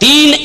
3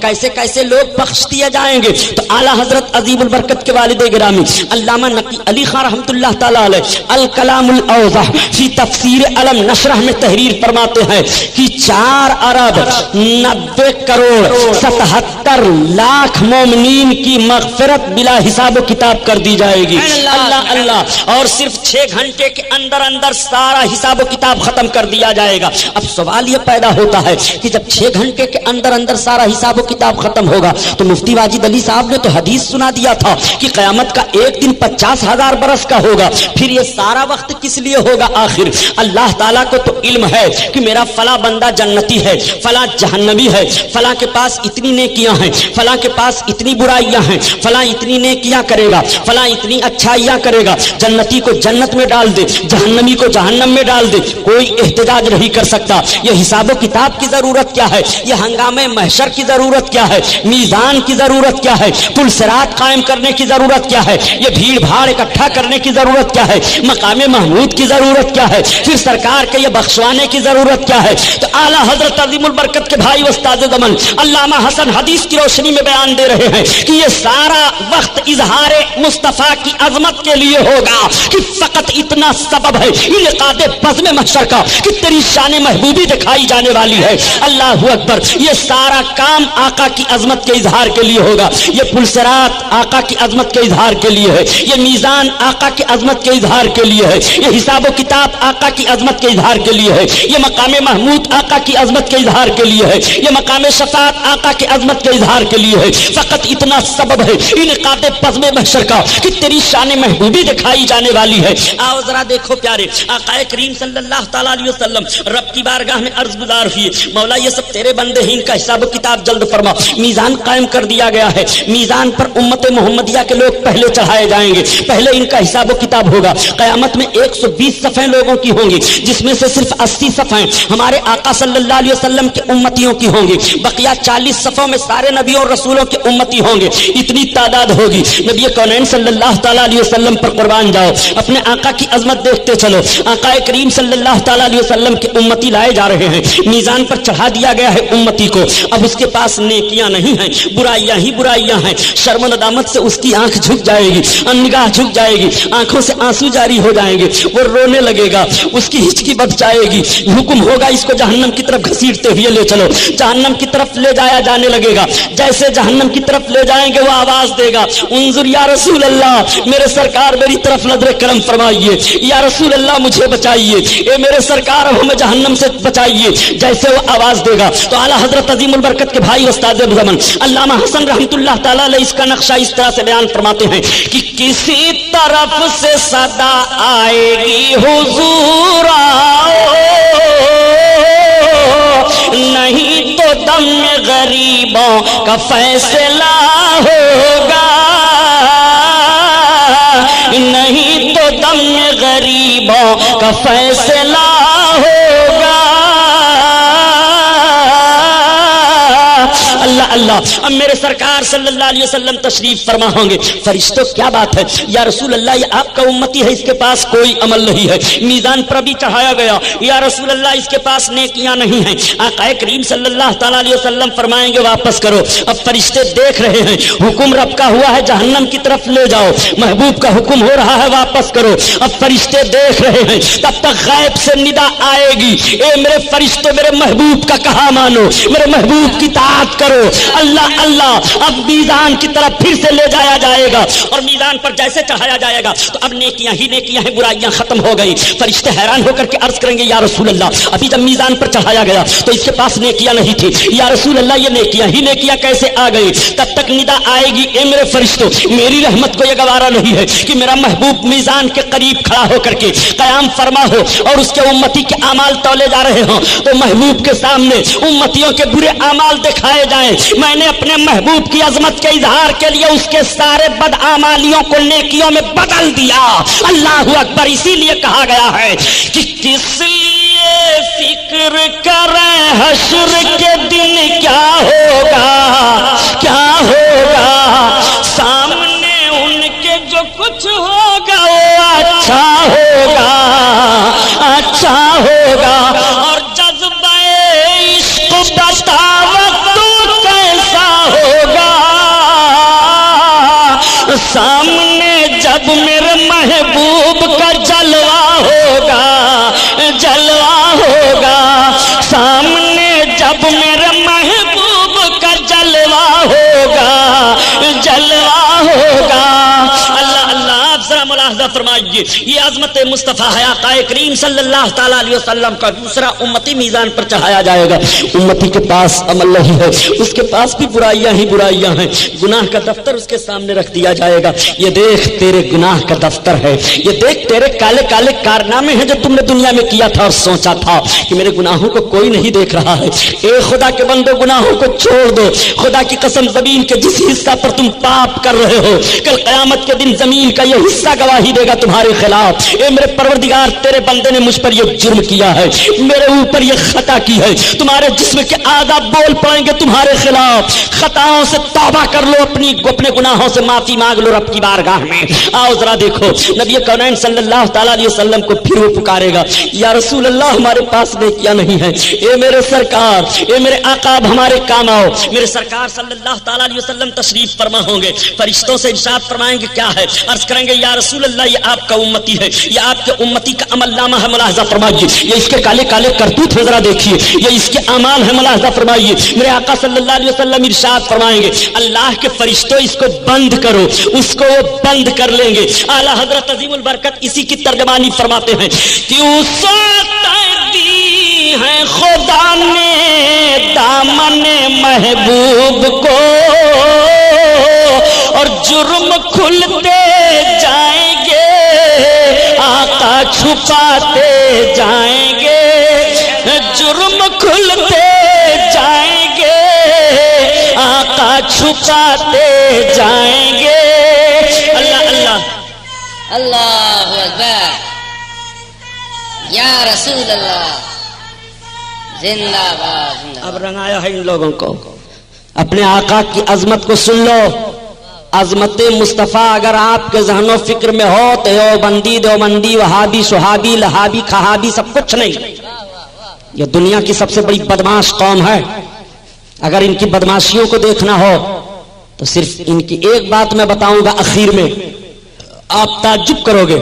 کیسے کیسے لوگ بخش دیے جائیں گے. تو اعلیٰ حضرت عظیم البرکت کے والد گرامی علامہ نقی علی خان رحمۃ اللہ تعالی علیہ الکلام الاوضح فی تفسیر علم نشرح میں تحریر فرماتے ہیں کہ 4 ارب 90 کروڑ 77 لاکھ مومنین کی مغفرت بلا حساب و کتاب کر دی جائے گی. اللہ اللہ. اور صرف 6 گھنٹے کے اندر اندر سارا حساب و کتاب ختم کر دیا جائے گا. اب سوال یہ پیدا ہوتا ہے کہ جب 6 گھنٹے کے اندر اندر سارا حساب و کتاب ختم ہوگا تو مفتی واجد علی صاحب نے تو حدیث سنا دیا تھا کہ قیامت کا ایک دن 50,000 برس کا ہوگا. پھر یہ سارا وقت کس لیے ہوگا آخر؟ اللہ تعالیٰ کو تو علم ہے کہ میرا فلاں بندہ جنتی ہے، فلاں جہنمی ہے، فلاں کے پاس اتنی نیکیاں ہیں، فلاں کے پاس اتنی برائیاں ہیں، فلاں اتنی نیکیاں کرے گا، فلاں اتنی اچھائیاں کرے گا. جنتی کو جنت میں ڈال دے، جہنمی کو جہنم میں ڈال دے، کوئی احتجاج نہیں کر سکتا. یہ حساب و کتاب کی ضرورت کیا ہے؟ یہ ہنگامے محشر کی ضرورت کیا ہے؟ میزان کی ضرورت کیا ہے؟ پل صراط قائم کرنے کی ضرورت کیا ہے؟ یہ بھیڑ بھاڑ اکٹھا کرنے کی ضرورت کیا ہے؟ مقام محمود کی ضرورت کیا ہے؟ پھر سرکار کے یہ بخشوانے کی ضرورت کیا ہے؟ تو اعلیٰ حضرت عظیم البرکت کے بھائی استاد زمن علامہ حسن حدیث کی روشنی میں بیان دے رہے ہیں کہ یہ سارا وقت اظہار مصطفیٰ کی عظمت کے لیے ہوگا کہ فقط اتنا سبب ہے انعقاد بزم محشر کا کہ تیری شان محبوبی دکھائی جانے والی ہے. اللہ اکبر. یہ سارا کام آقا کی عظمت کے اظہار کے لیے ہوگا. یہ پل صراط آقا کی عظمت کے اظہار کے لیے ہے. یہ میزان آقا کی عظمت کے اظہار کے لیے ہے. یہ حساب و کتاب آقا کی عظمت کے اظہار کے لیے ہے. یہ مقام محمود آقا کی عظمت کے اظہار کے لیے ہے. یہ مقام شفاعت آقا کی عظمت کے اظہار کے لیے ہے. فقط اتنا سبب ہے انعقاد بزم محشر کا کہ تیری شان محبوبی دکھائی جانے والی ہے. آؤ ذرا دیکھو پیارے آقا کریم صلی اللہ تعالیٰ علیہ وسلم رب کی بارگاہ میں عرض گزار ہوئے، مولا یہ سب تیرے بندے ہیں، ان کا حساب و کتاب جلد فرما. میزان قائم کر دیا گیا ہے. میزان پر امت محمدیہ کے لوگ پہلے چڑھائے جائیں گے، پہلے ان کا حساب و کتاب ہوگا. قیامت میں 120 صفیں لوگوں کی ہوں گی، جس میں سے صرف 80 صفیں ہمارے آقا صلی اللہ علیہ وسلم کے امتیوں کی ہوں گی. بقیہ 40 صفوں میں سارے نبیوں اور رسولوں کے امتی ہوں گے. اتنی تعداد ہوگی. نبی کونین صلی اللہ تعالیٰ علیہ وسلم پر قربان جاؤ، اپنے آقا کی عظمت دیکھتے چلو. آقا کریم صلی اللہ تعالیٰ علیہ وسلم کے امتی لائے جا رہے ہیں. میزان پر چڑھا دیا گیا ہے امتی کو. اب اس کے پاس نیکیاں نہیں ہیں، برائیاں ہی برائیاں ہیں. شرم و ندامت سے اس کی آنکھ جھک جائے گی، نگاہ جھک جائے گی، آنکھوں سے آنسو جاری ہو جائیں گے. وہ رونے لگے گا، اس کی ہچکی بچ جائے گی. حکم ہوگا اس کو جہنم کی طرف گھسیٹتے ہوئے لے چلو. جہنم کی طرف لے جایا جانے لگے گا. جیسے جہنم کی طرف لے جائیں گے وہ آواز دے گا، انظر یا رسول اللہ، میرے سرکار میری طرف نظر کرم فرمائیے. یا رسول اللہ مجھے بچائیے، اے میرے سرکار اب ہمیں جہنم سے بچائیے. جیسے وہ آواز دے گا تو اعلیٰ حضرت عظیم البرکت کے بھائی استاد زمن علامہ حسن رحمۃ اللہ تعالیٰ علیہ اس کا نقشہ اس طرح سے بیان فرماتے ہیں کہ کسی طرف سے صدا آئے گی حضور آؤ، نہیں تو دم غریبوں کا فیصلہ ہوگا، نہیں تو دم غریبوں کا فیصلہ ہوگا. اللہ اللہ. اب میرے سرکار صلی اللہ علیہ وسلم تشریف فرما ہوں گے. فرشتوں کیا بات ہے یا رسول اللہ، یہ آپ کا امتی ہے، اس کے پاس کوئی عمل نہیں ہے. میزان پر بھی چڑھایا گیا، یا رسول اللہ اس کے پاس نیکیاں نہیں ہیں. آقا کریم صلی اللہ تعالیٰ علیہ وسلم فرمائیں گے واپس کرو. اب فرشتے دیکھ رہے ہیں، حکم رب کا ہوا ہے جہنم کی طرف لے جاؤ، محبوب کا حکم ہو رہا ہے واپس کرو. اب فرشتے دیکھ رہے ہیں، تب تک غیب سے ندا آئے گی، اے میرے فرشتوں میرے محبوب کا کہا مانو، میرے محبوب کی اطاعت کرو. اللہ اللہ. اب میزان کی طرف پھر سے لے جایا جائے گا اور میزان پر جیسے چڑھایا جائے گا تو اب نیکیاں ہی نیکیاں ہیں، برائیاں ختم ہو گئی. فرشتے حیران ہو کر کے عرض کریں گے یا رسول اللہ، ابھی جب میزان پر چڑھایا گیا تو اس کے پاس نیکیاں نہیں تھی، یا رسول اللہ یہ نیکیاں ہی نیکیاں کیسے آ گئی؟ تب تک ندا آئے گی، اے میرے فرشتوں میری رحمت کو یہ گوارا نہیں ہے کہ میرا محبوب میزان کے قریب کھڑا ہو کر کے قیام فرما ہو اور اس کے امتی کے اعمال تولے جا رہے ہوں تو محبوب کے سامنے امتیوں کے برے اعمال دکھائے جائیں. میں نے اپنے محبوب کی عظمت کے اظہار کے لیے اس کے سارے بدعمالیوں کو نیکیوں میں بدل دیا. اللہ اکبر. اسی لیے کہا گیا ہے کہ کس لیے فکر کریں حشر کے دن کیا ہوگا، کیا ہوگا، سامنے ان کے جو کچھ ہوگا وہ اچھا ہوگا، اچھا ہوگا. اور جذبہ عشق بتاوت سامنے جب میرے محبوب کا جلوہ ہوگا، جلوہ ہوگا، سامنے جب میرے محبوب کا جلوہ ہوگا، جلوہ ہوگا۔ اللہ اللہ، آپ ذرا ملاحظہ فرمائیے، یہ عظمت مصطفیٰ ہے، آقا کریم صلی اللہ تعالیٰ علیہ وسلم کا دوسرا امتی میزان پر چڑھایا جائے گا۔ امتی کے پاس عمل نہیں ہے، اس کے پاس بھی برائیاں ہی برائیاں ہیں، گناہ کا دفتر اس کے سامنے رکھ دیا جائے گا۔ یہ دیکھ تیرے گناہ کا دفتر ہے، یہ دیکھ تیرے کالے کالے کارنامے ہیں جو تم نے دنیا میں کیا تھا اور سوچا تھا کہ میرے گناہوں کو کوئی نہیں دیکھ رہا ہے۔ اے خدا کے بندو، گناہوں کو چھوڑ دو، خدا کی قسم زمین کے جس حصہ پر تم پاپ کر رہے ہو، کل قیامت کے دن زمین کا یہ حصہ گواہی دے گا تمہارے خلاف۔ اے میرے پروردگار، تیرے بندے نے مجھ پر یہ جرم کیا ہے، میرے اوپر یہ خطا کی ہے، تمہارے جسم کے اعضاء بول پڑیں گے تمہارے خلاف۔ خطاؤں سے توبہ کر لو، اپنے گناہوں سے معافی مانگ لو رب کی بارگاہ میں۔ آؤ ذرا دیکھو، نبی کونین صلی اللہ تعالیٰ علیہ وسلم کو پھر وہ پکارے گا، یا رسول اللہ ہمارے پاس نیکیاں نہیں ہے، اے میرے سرکار، اے میرے آقا، اب ہمارے کام آؤ۔ میرے سرکار صلی اللہ تعالیٰ علیہ وسلم تشریف فرما ہوں گے، فرشتوں سے ارشاد فرمائیں گے کیا ہے، عرض کریں گے یا رسول اللہ یہ آپ کا امتی ہے، یہ آپ کے امتی کا عمل نامہ ہے، ملاحظہ فرمائیے، یہ اس کے کالے کالے کرتوت ہے ذرا دیکھیے، یہ اس کے اعمال ہے، ملاحظہ فرمائیے۔ میرے آقا صلی اللہ علیہ وسلم ارشاد فرمائیں گے اللہ کے فرشتوں اس کو بند کرو، اس کو وہ بند کر لیں گے۔ اعلیٰ حضرت عظیم البرکت اسی کی ترجمانی فرماتے ہیں کہ دی ہے خدا نے دامن محبوب کو، اور جرم کھلتے جائیں گے آقا چھپاتے جائیں گے، جرم کھلتے جائیں گے آقا چھپاتے جائیں گے۔ اللہ اللہ اللہ اکبر، یا رسول اللہ، زندہ باد زندہ باد۔ اب رنگایا ہے ان لوگوں کو، اپنے آقا کی عظمت کو سن لو۔ عظمت مصطفیٰ اگر آپ کے ذہن و فکر میں ہو تو دیوبندی دیوبندی وہابی سہابی لہابی کھہابی سب کچھ نہیں، یہ دنیا کی سب سے بڑی بدماش قوم ہے۔ اگر ان کی بدماشیوں کو دیکھنا ہو تو صرف ان کی ایک بات میں بتاؤں گا اخیر میں، آپ تعجب کرو گے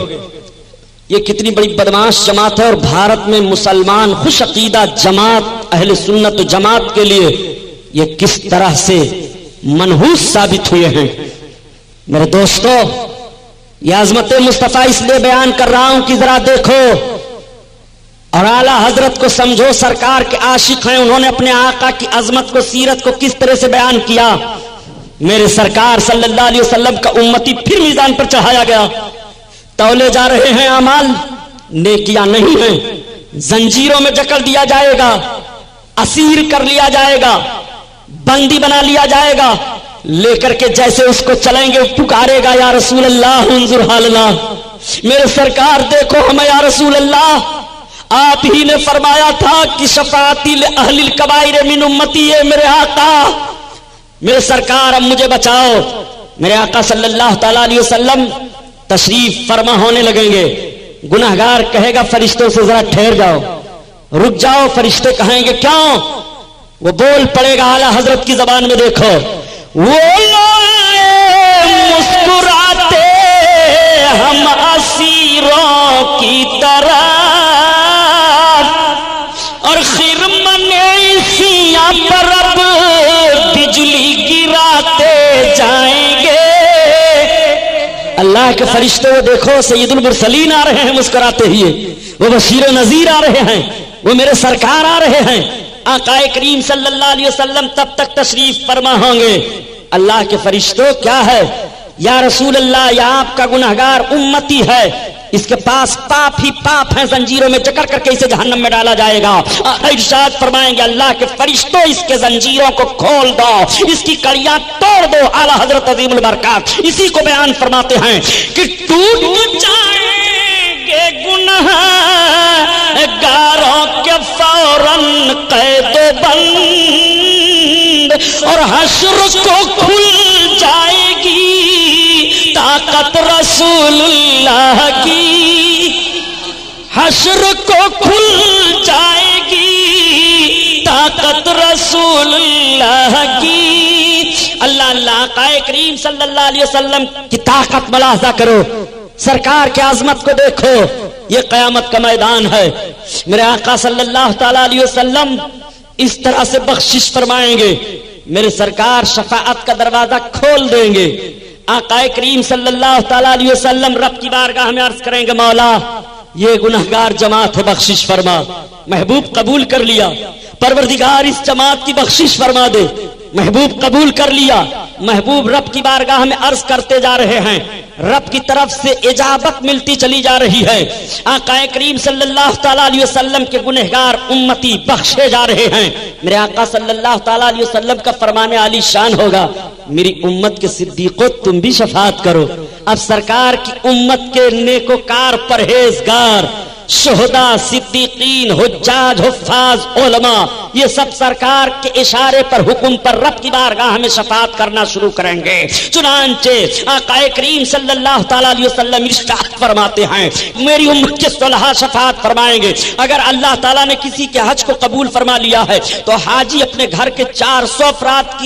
یہ کتنی بڑی بدماش جماعت ہے، اور بھارت میں مسلمان خوش عقیدہ جماعت اہل سنت جماعت کے لیے یہ کس طرح سے منحوس ثابت ہوئے ہیں۔ میرے دوستو، یہ عظمت مصطفیٰ اس لیے بیان کر رہا ہوں کہ ذرا دیکھو اور اعلیٰ حضرت کو سمجھو، سرکار کے عاشق ہیں، انہوں نے اپنے آقا کی عظمت کو، سیرت کو کس طرح سے بیان کیا۔ میرے سرکار صلی اللہ علیہ وسلم کا امتی پھر میزان پر چڑھایا گیا، تولے جا رہے ہیں اعمال، نیکیاں نہیں ہیں، زنجیروں میں جکڑ دیا جائے گا، اسیر کر لیا جائے گا، بندی بنا لیا جائے گا، لے کر کے جیسے اس کو چلیں گے پکارے گا یا رسول اللہ انظر حالنا، میرے سرکار دیکھو ہمیں یا رسول اللہ۔ آپ ہی نے فرمایا تھا کہ شفاعتی لأہل الکبائر من امتی، میرے آقا، میرے سرکار اب مجھے بچاؤ۔ میرے آقا صلی اللہ تعالیٰ علیہ وسلم تشریف فرما ہونے لگیں گے، گناہگار کہے گا فرشتوں سے ذرا ٹھہر جاؤ، رک جاؤ، فرشتے کہیں گے کیوں؟ وہ بول پڑے گا اعلیٰ حضرت کی زبان میں، دیکھو وہ مسکراتے ہم اسیروں کی طرح، اور خرمن سیاں پر اب بجلی گراتے جائیں گے۔ اللہ کے فرشتے وہ دیکھو سید المرسلین آ رہے ہیں مسکراتے ہی، وہ بشیر و نذیر آ رہے ہیں، وہ میرے سرکار آ رہے ہیں۔ آقا کریم صلی اللہ علیہ وسلم تب تک تشریف فرما ہوں گے۔ اللہ کے فرشتوں کیا ہے یا رسول اللہ، یا آپ کا گنہگار امتی ہے، اس کے پاس پاپ ہی پاپ ہیں، زنجیروں میں جکڑ کر کے اسے جہنم میں ڈالا جائے گا۔ ارشاد فرمائیں گے اللہ کے فرشتوں اس کے زنجیروں کو کھول دو، اس کی کڑیاں توڑ دو۔ اعلیٰ حضرت عظیم البرکات اسی کو بیان فرماتے ہیں کہ ٹوٹ جائیں گے گنہگاروں کے فوراً قید و بند، اور حشر کو کھل جائے گی طاقت رسول اللہ کی، حشر کو کھل جائے گی طاقت رسول اللہ کی، اللہ اللہ آقا کریم صلی اللہ علیہ وسلم کی طاقت ملاحظہ کرو، سرکار کی عظمت کو دیکھو، یہ قیامت کا میدان ہے۔ میرے آقا صلی اللہ تعالی علیہ وسلم اس طرح سے بخشش فرمائیں گے، میرے سرکار شفاعت کا دروازہ کھول دیں گے۔ آقا کریم صلی اللہ تعالی علیہ وسلم رب کی بارگاہ میں عرض کریں گے، مولا یہ گنہگار جماعت ہے، بخشش فرما۔ محبوب قبول کر لیا، پروردگار اس جماعت کی بخشش فرما دے۔ محبوب قبول کر لیا، محبوب رب کی بارگاہ میں عرض کرتے جا رہے ہیں، رب کی طرف سے اجابت ملتی چلی جا رہی ہے۔ آقا کریم صلی اللہ تعالی علیہ وسلم کے گنہگار امتی بخشے جا رہے ہیں۔ میرے آقا صلی اللہ تعالی علیہ وسلم کا فرمان عالی شان ہوگا، میری امت کے صدیقوں تم بھی شفاعت کرو۔ اب سرکار کی امت کے نیکوکار پرہیزگار شہداء، صدیقین، حجاج، حفاظ، علماء، یہ سب سرکار کے اشارے پر، حکم پر رب کی بارگاہ میں شفاعت کرنا شروع کریں گے۔ چنانچہ آقا کریم صلی اللہ تعالی علیہ وسلم ارشاد فرماتے ہیں، میری امت کے صلحاء شفاعت فرمائیں گے۔ اگر اللہ تعالیٰ نے کسی کے حج کو قبول فرما لیا ہے تو حاجی اپنے گھر کے 400 افراد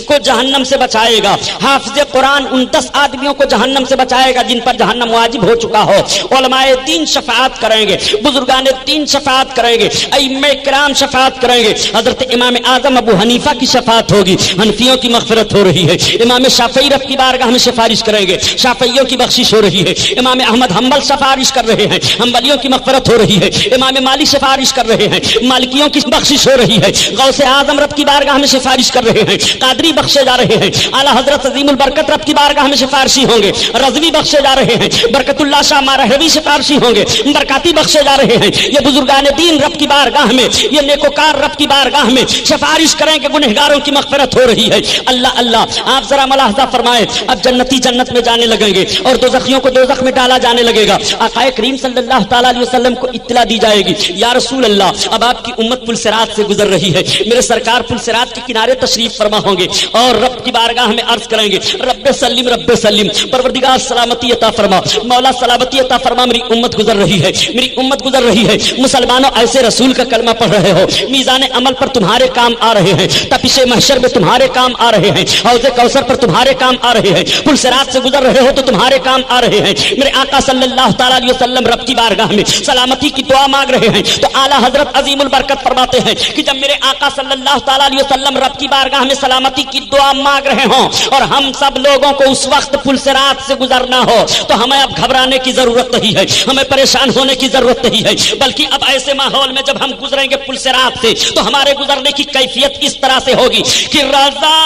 کو جہنم سے بچائے گا، حافظ قرآن ان 10 آدمیوں کو جہنم سے بچائے گا جن پر جہنم واجب ہو چکا ہو۔ علماء دین شفاعت کریں گے، بزرگان دین شفاعت کریں گے، ائمہ کرام شفاعت کریں گے۔ حضرت امام اعظم ابو حنیفہ کی شفاعت ہوگی، حنفیوں کی مغفرت ہو رہی ہے۔ امام شافعی رب کی بارگاہ میں سفارش کریں گے، شافعیوں کی بخشش ہو رہی ہے۔ امام احمد حنبل سفارش کر رہے ہیں، حنبلیوں کی مغفرت ہو رہی ہے۔ امام مالک سفارش کر رہے ہیں، مالکیوں کی بخشش ہو رہی ہے۔ غوث اعظم رب کی بارگاہ میں سفارش کر رہے ہیں، قادری بخشے جا رہے ہیں۔ اعلیٰ حضرت عظیم البرکت رب کی بارگاہ میں سفارشی ہوں گے، رضوی بخشے جا رہے ہیں۔ برکت اللہ شاہ مارہوی سفارشی ہوں گے، برکاتی بخشے جا رہے ہیں۔ یہ بزرگان دین رب کی بارگاہ میں، یہ نیکوکار رب کی بارگاہ میں سفارش کریں کہ گنہگاروں کی مغفرت ہو رہی ہے۔ اللہ اللہ، آپ ذرا ملاحظہ فرمائیں، اب جنتی جنت میں جانے لگیں گے اور دوزخیوں کو دوزخ میں ڈالا جانے لگے گا۔ آقا کریم صلی اللہ تعالی علیہ وسلم کو اطلاع دی جائے گی، یا رسول اللہ اب آپ کی امت پل صراط سے گزر رہی ہے، میرے سرکار پل صراط کے کنارے تشریف فرما ہوں گے اور رب کی بارگاہ میں عرض کریں گے، رب سلم رب سلم، پروردگار سلامتی عطا فرما، مولا سلامتی عطا فرما، میری امت گزر رہی ہے، میری امت گزر رہی ہے۔ مسلمانوں ایسے رسول کا کلمہ پڑھ رہے ہو، میزان عمل پر تمہارے کام آ رہے ہیں، تپش محشر میں تمہارے کام آ رہے ہیں، حوض کوثر پر تمہارے کام آ رہے ہیں، پل صراط سے گزر رہے ہو تو تمہارے کام آ رہے ہیں۔ میرے آقا صلی اللہ تعالی علیہ وسلم رب کی بارگاہ میں سلامتی کی دعا مانگ رہے ہیں تو اعلیٰ حضرت عظیم البرکت فرماتے ہیں کہ جب میرے آقا صلی اللہ تعالی علیہ وسلم رب کی بارگاہ میں سلامتی کی دعا مانگ رہے ہوں اور ہم سب لوگوں کو اس وقت پل صراط سے گزرنا ہو تو ہمیں اب گھبرانے کی ضرورت نہیں ہے، ہمیں پریشان ہونے کی ضرورت نہیں ہے، بلکہ اب ایسے ماحول میں جب ہم گزریں گے پل صراط سے تو ہمارے گزرنے کی کیفیت اس طرح سے ہوگی کہ رضا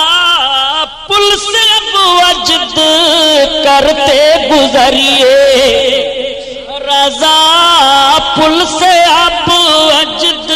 پل سے اب وجد کرتے گزریے، رضا پل سے اب وجد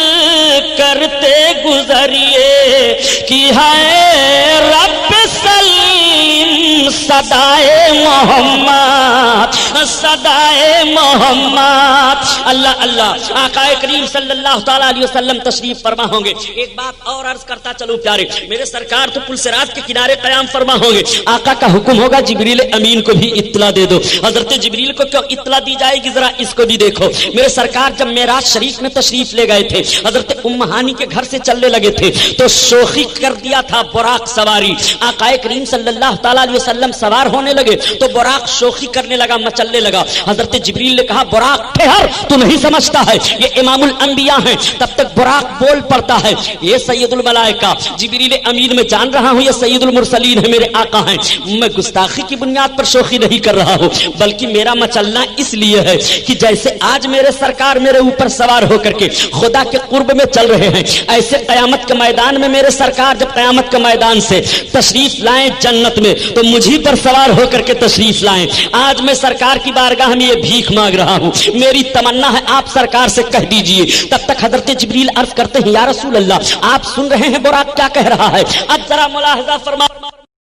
کرتے گزریے کہ ہے رب سلیم صدائے محمد، صدائے محمد۔ اللہ اللہ، آقا کریم صلی اللہ تعالی علیہ وسلم تشریف فرما ہوں گے۔ ایک بات اور عرض کرتا چلوں پیارے، میرے سرکار تو پل صراط کے کنارے قیام فرما ہوں گے، آقا کا حکم ہوگا جبریل امین کو بھی اطلاع دے دو۔ حضرت جبریل کو کیوں اطلاع دی جائے گی، ذرا اس کو بھی دیکھو۔ میرے سرکار جب معراج شریف میں تشریف لے گئے تھے، حضرت ام ہانی کے گھر سے چلنے لگے تھے تو شوخی کر دیا تھا براق سواری۔ آقا کریم صلی اللہ تعالی علیہ وسلم سوار ہونے لگے تو براق شوخی کرنے لگا، مچلنے لگا۔ حضرت جبریل نے کہا براق ٹھہر، تو نہیں سمجھتا ہے یہ امام الانبیاء ہیں، تب تک براق بول پڑتا ہے یہ سید الملائکہ جبریل امین، میں جان رہا ہوں یہ سید المرسلین ہے، میرے آقا ہیں، میں گستاخی کی بنیاد پر شوخی نہیں کر رہا ہوں بلکہ میرا مچلنا اس لیے ہے کہ جیسے آج میرے سرکار میرے اوپر سوار ہو کر کے خدا کے قرب میں چل رہے ہیں، ایسے قیامت کے میدان میں میرے سرکار جب قیامت کے میدان سے تشریف لائیں جنت میں تو مجھی پر سوار ہو کر کے تشریف لائیں۔ آج میں سرکار کی بارگاہ میں یہ بھیک مانگ رہا ہوں، میری تمنا ہے آپ سرکار سے کہہ دیجئے۔ تب تک حضرت جبریل عرض کرتے ہیں یا رسول اللہ آپ سن رہے ہیں براق کیا کہہ رہا ہے، اب ذرا ملاحظہ فرما۔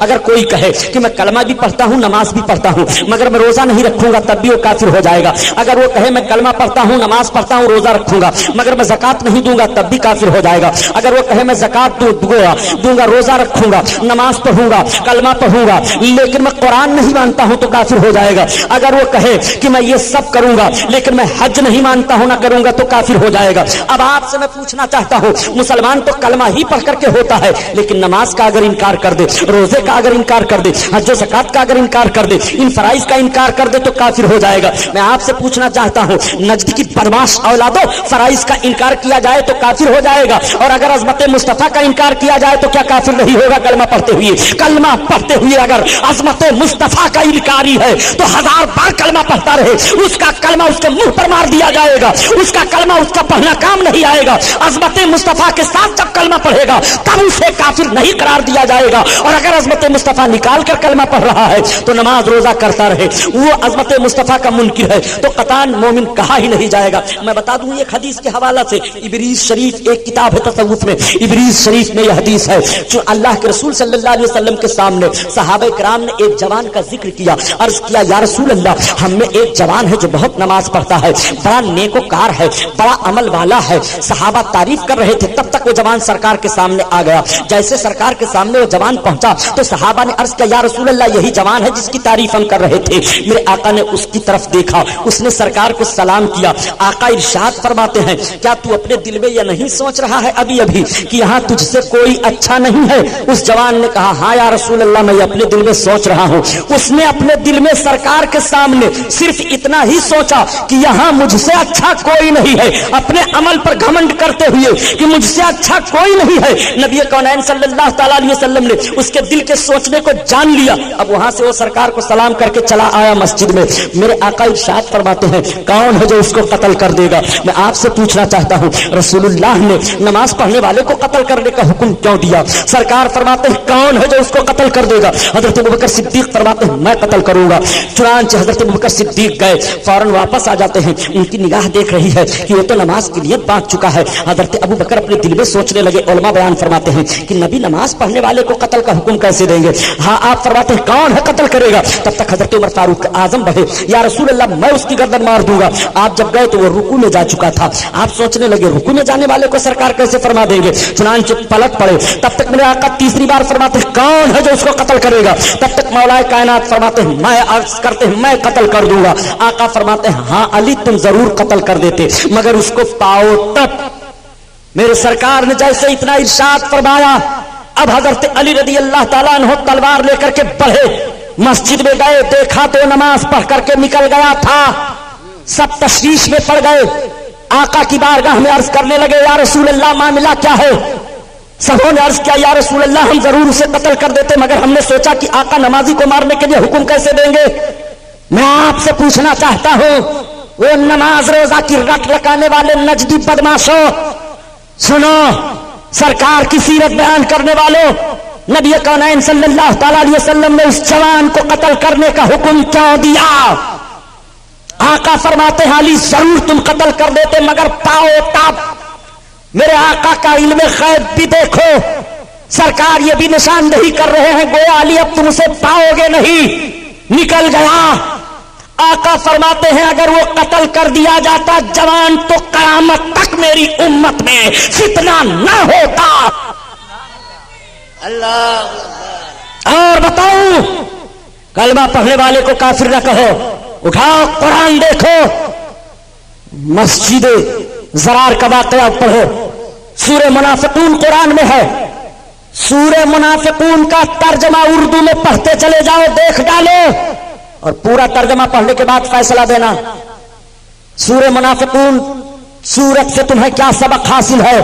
اگر کوئی کہے کہ میں کلمہ بھی پڑھتا ہوں نماز بھی پڑھتا ہوں مگر میں روزہ نہیں رکھوں گا تب بھی وہ کافر ہو جائے گا. اگر وہ کہے میں کلمہ پڑھتا ہوں نماز پڑھتا ہوں روزہ رکھوں گا مگر میں زکات نہیں دوں گا تب بھی کافر ہو جائے گا. اگر وہ کہے میں زکات دوں گا روزہ رکھوں گا نماز پڑھوں گا کلمہ پڑھوں گا لیکن میں قرآن نہیں مانتا ہوں تو کافر ہو جائے گا. اگر وہ کہے کہ میں یہ سب کروں گا لیکن میں حج نہیں مانتا ہوں نہ کروں گا تو کافر ہو جائے گا. اب آپ سے میں پوچھنا چاہتا ہوں مسلمان تو کلمہ ہی پڑھ کر کے ہوتا ہے لیکن نماز کا اگر انکار کر دے روزے کا اگر انکار کر دے حج و زکات کا اگر انکار کر دے ان فرائض کا انکار کر دے تو کافر ہو جائے گا. میں آپ سے پوچھنا چاہتا ہوں نجد کی بدماش اولادوں فرائض کا انکار کیا جائے تو کافر ہو جائے گا اور اگر عظمت مصطفیٰ کا انکار کیا جائے تو کیا کافر نہیں ہوگا؟ کلمہ پڑھتے ہوئے اگر عظمت مصطفیٰ کا انکاری ہے تو 1000 بار کلمہ پڑھتا رہے اس کا کلمہ اس کے منہ پر مار دیا جائے گا. اس کا کلمہ اس کا پڑھنا کام نہیں آئے گا. عظمت مصطفیٰ کے ساتھ جب کلمہ پڑھے گا تب اسے کافر نہیں قرار دیا جائے گا. اور اگر عظمت مصطفیٰ نکال کر کلمہ پڑھ رہا ہے تو نماز روزہ کرتا رہے وہ عظمت مصطفیٰ کا منکر ہے تو قطعاً مومن کہا ہی نہیں جائے گا. میں بتا دوں ایک حدیث کے حوالہ سے ابریز شریف ایک کتاب ہے تصوف میں ابریز شریف میں یہ حدیث ہے جو اللہ کے رسول صلی اللہ علیہ وسلم کے سامنے صحابہ کرام نے ایک جوان کا ذکر کیا. عرض کیا یا رسول اللہ ہم میں ایک جوان ہے جو بہت نماز پڑھتا ہے بڑا نیکوکار ہے بڑا عمل والا ہے. صحابہ تعریف کر رہے تھے تب تک وہ جوان سرکار کے سامنے آ گیا. جیسے سرکار کے سامنے وہ جوان پہنچا تو صحابہ نے عرض کیا یا رسول اللہ یہی جوان ہے جس کی تعریف ہم کر رہے تھے. میرے آقا نے اس کی طرف دیکھا اس نے سرکار کو سلام کیا. آقا ارشاد فرماتے ہیں کیا تو اپنے دل میں یہ نہیں سوچ رہا ہے ابھی کہ یہاں تجھ سے کوئی اچھا نہیں ہے؟ اس جوان نے کہا ہاں یا رسول اللہ میں اپنے دل میں سوچ رہا ہوں. اس نے اپنے دل میں سرکار کے سامنے صرف اتنا ہی سوچا کہ یہاں مجھ سے اچھا کوئی نہیں ہے. اپنے عمل پر گھمنڈ کرتے ہوئے کہ مجھ سے اچھا کوئی نہیں ہے نبی کونین صلی اللہ تعالی علیہ وسلم نے اس کے دل کے سوچنے کو جان لیا. اب وہاں سے وہ سرکار کو سلام کر کے چلا آیا مسجد میں. میرے آقا ارشاد فرماتے ہیں کون ہے جو اس کو قتل کر دے گا؟ میں آپ سے پوچھنا چاہتا ہوں رسول اللہ نے نماز پڑھنے والے کو قتل کرنے کا حکم کیوں دیا؟ سرکار فرماتے ہیں کون ہے جو اس کو قتل کر دے گا؟ حضرت ابوبکر صدیق فرماتے ہیں میں قتل کروں گا. چنانچہ حضرت ابوبکر صدیق گئے فوراً واپس آ جاتے ہیں. ان کی نگاہ دیکھ رہی ہے کہ وہ تو نماز کی نیت باندھ چکا ہے. حضرت ابوبکر اپنے دل میں سوچنے لگے. علماء بیان فرماتے ہیں کہ نبی نماز پڑھنے والے کو قتل کا حکم کیسے دیں گے؟ ہاں آپ فرماتے ہیں کون ہے قتل کرے گا؟ تب تک حضرت عمر فاروق اعظم بڑھے یا رسول اللہ میں اس کی گردن مار دوں گا. آپ جب گئے تو وہ رکوع میں جا چکا تھا. آپ سوچنے لگے رکوع میں جانے والے کو سرکار کیسے فرما دیں گے؟ چنانچہ پلٹ پڑے. تب تک میرے آقا تیسری بار فرماتے ہیں کون ہے جو اس کو قتل کرے گا؟ تب تک مولا کائنات فرماتے ہیں میں عرض کرتے ہیں میں قتل کر دوں گا. آقا فرماتے ہیں ہاں علی تم ضرور قتل کر دیتے مگر اس کو پاؤ تب. میرے سرکار نے جیسے اتنا ارشاد فرمایا اب حضرت علی رضی اللہ تعالیٰ عنہ تلوار لے کر کے بڑھے مسجد میں گئے. دیکھا تو نماز پڑھ کر کے نکل گیا تھا. سب تشویش میں پڑ گئے. آقا کی بارگاہ میں عرض کرنے لگے یا رسول اللہ معاملہ کیا ہے؟ سبوں نے عرض کیا یا رسول اللہ ہم ضرور اسے قتل کر دیتے مگر ہم نے سوچا کہ آقا نمازی کو مارنے کے لیے حکم کیسے دیں گے. میں آپ سے پوچھنا چاہتا ہوں وہ نماز روزہ کی رٹ لگانے والے نجدی بدماشوں سنو سرکار کی سیرت بیان کرنے والوں نبی کونین صلی اللہ تعالی علیہ وسلم نے اس جوان کو قتل کرنے کا حکم کیوں دیا؟ آقا فرماتے ہیں علی ضرور تم قتل کر دیتے مگر پاؤ تب. میرے آقا کا علم غیب بھی دیکھو. سرکار یہ بھی نشاندہی کر رہے ہیں گویا علی اب تم اسے پاؤ گے نہیں. نکل گیا. آقا فرماتے ہیں اگر وہ قتل کر دیا جاتا جوان تو قیامت تک میری امت میں فتنہ نہ ہوتا. اللہ اور بتاؤں کلمہ پڑھنے والے کو کافر نہ کہو. اٹھاؤ قرآن دیکھو مسجد زرار کا واقعہ پڑھو. سورہ منافقون قرآن میں ہے. سورہ منافقون کا ترجمہ اردو میں پڑھتے چلے جاؤ دیکھ ڈالو اور پورا ترجمہ پڑھنے کے بعد فیصلہ دینا. سورہ منافقون سورت سے تمہیں کیا سبق حاصل ہے؟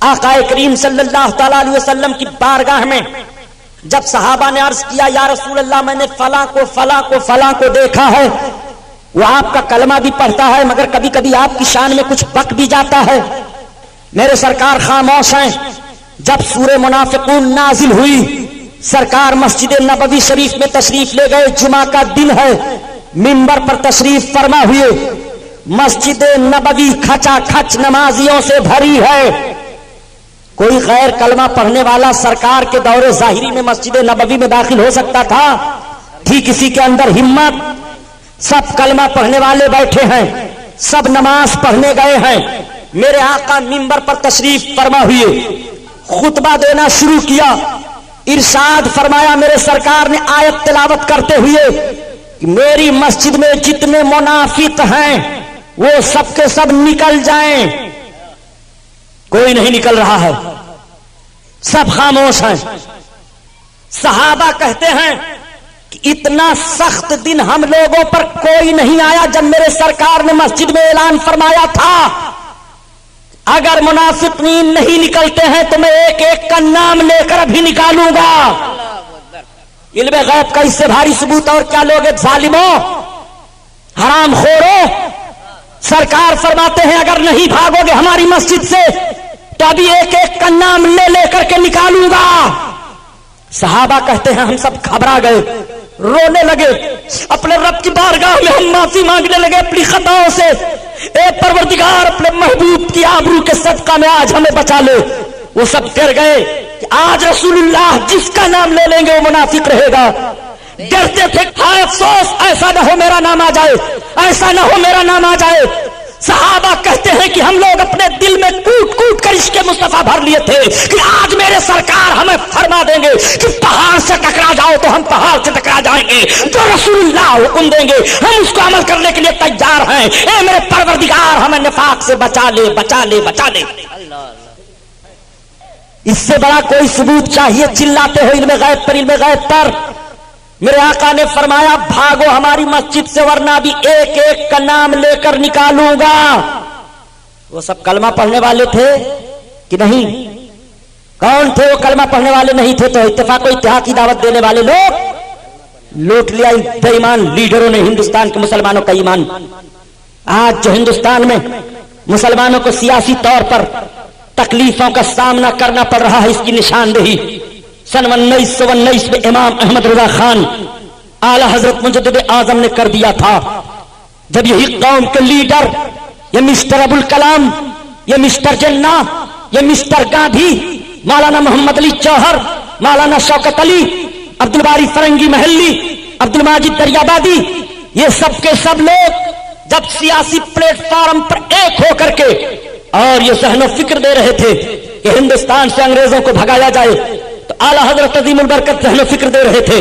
آقا کریم صلی اللہ تعالی علیہ وسلم کی بارگاہ میں جب صحابہ نے عرض کیا یا رسول اللہ میں نے فلاں کو فلاں کو فلاں کو دیکھا ہے وہ آپ کا کلمہ بھی پڑھتا ہے مگر کبھی کبھی آپ کی شان میں کچھ بک بھی جاتا ہے. میرے سرکار خاموش ہیں. جب سورہ منافقون نازل ہوئی سرکار مسجد نبوی شریف میں تشریف لے گئے. جمعہ کا دن ہے. منبر پر تشریف فرما ہوئے. مسجد نبوی کھچا کھچ نمازیوں سے بھری ہے. کوئی غیر کلمہ پڑھنے والا سرکار کے دور ظاہری میں مسجد نبوی میں داخل ہو سکتا تھا؟ تھی کسی کے اندر ہمت؟ سب کلمہ پڑھنے والے بیٹھے ہیں، سب نماز پڑھنے گئے ہیں، میرے آقا منبر پر تشریف فرما ہوئے، خطبہ دینا شروع کیا، ارشاد فرمایا میرے سرکار نے آیت تلاوت کرتے ہوئے کہ میری مسجد میں جتنے منافق ہیں وہ سب کے سب نکل جائیں۔ کوئی نہیں نکل رہا ہے، سب خاموش ہیں۔ صحابہ کہتے ہیں کہ اتنا سخت دن ہم لوگوں پر کوئی نہیں آیا جب میرے سرکار نے مسجد میں اعلان فرمایا تھا اگر منافقین نہیں نکلتے ہیں تو میں ایک ایک کا نام لے کر ابھی نکالوں گا۔ علم غیب کا اس سے بھاری ثبوت اور کیا لوگ ظالموں، حرام خوروں، سرکار فرماتے ہیں اگر نہیں بھاگو گے ہماری مسجد سے تو ابھی ایک ایک کا نام لے لے کر کے نکالوں گا۔ صحابہ کہتے ہیں ہم سب گھبرا گئے، رونے لگے، اپنے رب کی بارگاہ میں ہم معافی مانگنے لگے اپنی خطاؤں سے، اے پروردگار اپنے محبوب کی آبرو کے صدقہ میں آج ہمیں بچا لے۔ وہ سب ڈر گئے کہ آج رسول اللہ جس کا نام لے لیں گے وہ منافق رہے گا۔ ڈرتے تھے ہائے افسوس ایسا نہ ہو میرا نام آ جائے، ایسا نہ ہو میرا نام آ جائے۔ صحابہ کہتے ہیں کہ ہم لوگ اپنے دل میں کوٹ کوٹ کر عشق مصطفیٰ بھر لیے تھے کہ آج میرے سرکار ہمیں فرما دیں گے کہ پہاڑ سے ٹکرا جاؤ تو ہم پہاڑ سے ٹکرا جائیں گے، جو رسول اللہ حکم دیں گے ہم اس کو عمل کرنے کے لیے تیار ہیں۔ اے میرے پروردگار ہمیں نفاق سے بچا لے، بچا لے، بچا لے۔ اس سے بڑا کوئی ثبوت چاہیے؟ چلاتے ہو علم غیب پر، علم غیب پر۔ میرے آقا نے فرمایا بھاگو ہماری مسجد سے ورنہ بھی ایک ایک کا نام لے کر نکالوں گا۔ وہ سب کلمہ پڑھنے والے تھے کہ نہیں؟ کون تھے وہ کلمہ پڑھنے والے؟ نہیں تھے تو اتفاق و اتحاد کی دعوت دینے والے لوگ لوٹ لیا بے ایمان لیڈروں نے ہندوستان کے مسلمانوں کا ایمان۔ آج جو ہندوستان میں مسلمانوں کو سیاسی طور پر تکلیفوں کا سامنا کرنا پڑ رہا ہے اس کی نشاندہی سن 1919 میں امام احمد رضا خان اعلی حضرت مجدد اعظم نے کر دیا تھا، جب یہی قوم کے لیڈر یہ مسٹر ابوالکلام، یہ مسٹر جناح، یہ مسٹر گاندھی، مولانا محمد علی جوہر، مولانا شوکت علی، عبدالباری فرنگی محلی، عبدالماجد دریابادی، یہ سب کے سب لوگ جب سیاسی پلیٹ فارم پر ایک ہو کر کے اور یہ ذہن و فکر دے رہے تھے کہ ہندوستان سے انگریزوں کو بھگایا جائے، تو اعلیٰ حضرت عظیم البرکت ذہن و فکر دے رہے تھے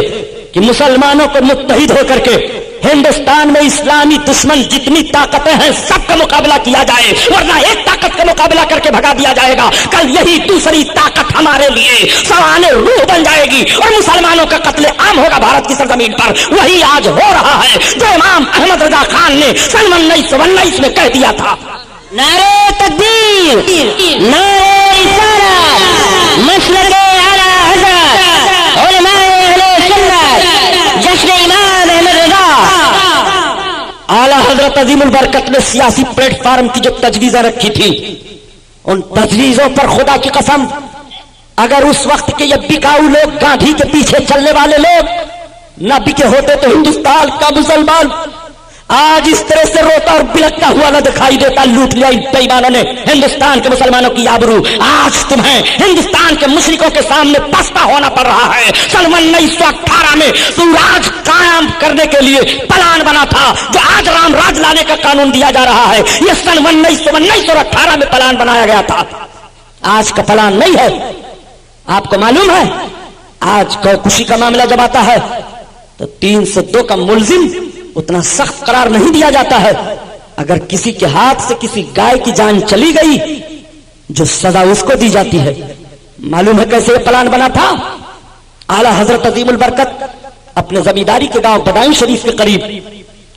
کہ مسلمانوں کو متحد ہو کر کے ہندوستان میں اسلامی دشمن جتنی طاقتیں ہیں سب کا مقابلہ کیا جائے، ورنہ ایک طاقت کا مقابلہ کر کے بھگا دیا جائے گا، کل یہی دوسری طاقت ہمارے لیے سوانح روح بن جائے گی اور مسلمانوں کا قتل عام ہوگا بھارت کی سرزمین پر۔ وہی آج ہو رہا ہے جو امام احمد رضا خان نے سن 1919 میں کہہ دیا تھا۔ نعرہ تکبیر، نعرہ رسالت، مسلک اعلی حضرت علماء اہل سنت، جشن امام احمد رضا۔ اعلی حضرت عظیم البرکت نے سیاسی پلیٹ فارم کی جو تجویزیں رکھی تھی ان تجویزوں پر خدا کی قسم اگر اس وقت کے یہ بکاؤ لوگ گاندھی کے پیچھے چلنے والے لوگ نہ بکے ہوتے تو ہندوستان کا مسلمان آج اس طرح سے روتا اور بلکتا ہوا نہ دکھائی دیتا۔ لوٹ لیا ان بے ایمانوں نے ہندوستان کے مسلمانوں کی آبرو۔ آج تمہیں ہندوستان کے مشرکوں کے سامنے پسپا ہونا پڑ رہا ہے۔ سن 1918 میں سوراج قائم کرنے کے لیے پلان بنا تھا جو آج رام راج لانے کا قانون دیا جا رہا ہے، یہ سن 1918 میں پلان بنایا گیا تھا، آج کا پلان نہیں ہے۔ آپ کو معلوم ہے آج خوشی کا معاملہ جب آتا ہے تو 3 سے 2 کا ملزم اتنا سخت قرار نہیں دیا جاتا ہے۔ اگر کسی کے ہاتھ سے کسی گائے کی جان چلی گئی جو سزا اس کو دی جاتی ہے۔ معلوم ہے کیسے یہ پلان بنا تھا؟ اعلیٰ حضرت عظیم البرکت اپنے زمینداری کے گاؤں بدائن شریف کے قریب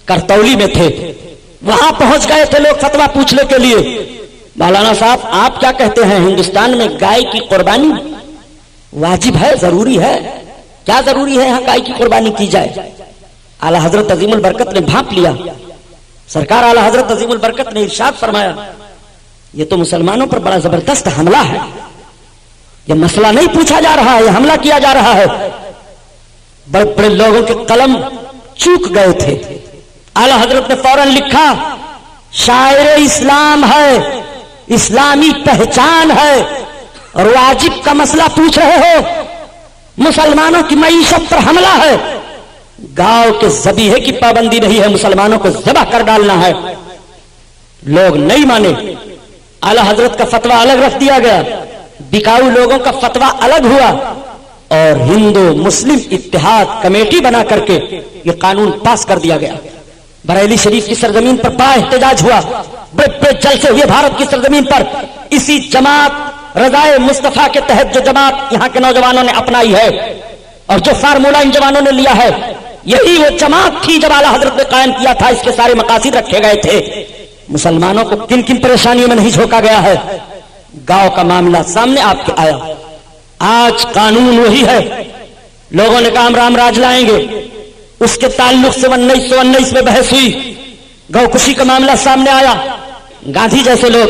کرتولی میں تھے، وہاں پہنچ گئے تھے لوگ فتویٰ پوچھنے کے لیے، مولانا صاحب آپ کیا کہتے ہیں ہندوستان میں گائے کی قربانی واجب ہے، ضروری ہے؟ کیا ضروری ہے یہاں گائے کی قربانی کی جائے؟ اعلیٰ حضرت عظیم البرکت نے بھانپ لیا۔ سرکار اعلیٰ حضرت عظیم البرکت نے ارشاد فرمایا یہ تو مسلمانوں پر بڑا زبردست حملہ ہے، یہ مسئلہ نہیں پوچھا جا رہا ہے، یہ حملہ کیا جا رہا ہے۔ بڑے بڑے لوگوں کے قلم چوک گئے تھے۔ اعلیٰ حضرت نے فوراً لکھا شاعر اسلام ہے، اسلامی پہچان ہے، اور واجب کا مسئلہ پوچھ رہے ہو، مسلمانوں کی معیشت پر حملہ ہے، گاؤں کے ذبیحے کی پابندی نہیں ہے، مسلمانوں کو ذبح کر ڈالنا ہے، لوگ نہیں مانے، اعلی حضرت کا فتویٰ الگ رکھ دیا گیا، بکاؤ لوگوں کا فتویٰ الگ ہوا، اور ہندو مسلم اتحاد کمیٹی بنا کر کے یہ قانون پاس کر دیا گیا۔ بریلی شریف کی سرزمین پر بڑا احتجاج ہوا، بڑے بڑے جلسے ہوئے بھارت کی سرزمین پر، اسی جماعت رضائے مصطفیٰ کے تحت جو جماعت یہاں کے نوجوانوں نے اپنائی ہے اور جو فارمولہ ان جوانوں نے لیا ہے، یہی وہ جماعت تھی جب اعلیٰ حضرت نے قائم کیا تھا، اس کے سارے مقاصد رکھے گئے تھے۔ مسلمانوں کو کن کن پریشانیوں میں نہیں جھونکا گیا ہے، گاؤں کا معاملہ سامنے آپ کے آیا، آج قانون وہی ہے، لوگوں نے کہا ہم رام راج لائیں گے، اس کے تعلق سے 1919 میں بحث ہوئی، گو کشی کا معاملہ سامنے آیا، گاندھی جیسے لوگ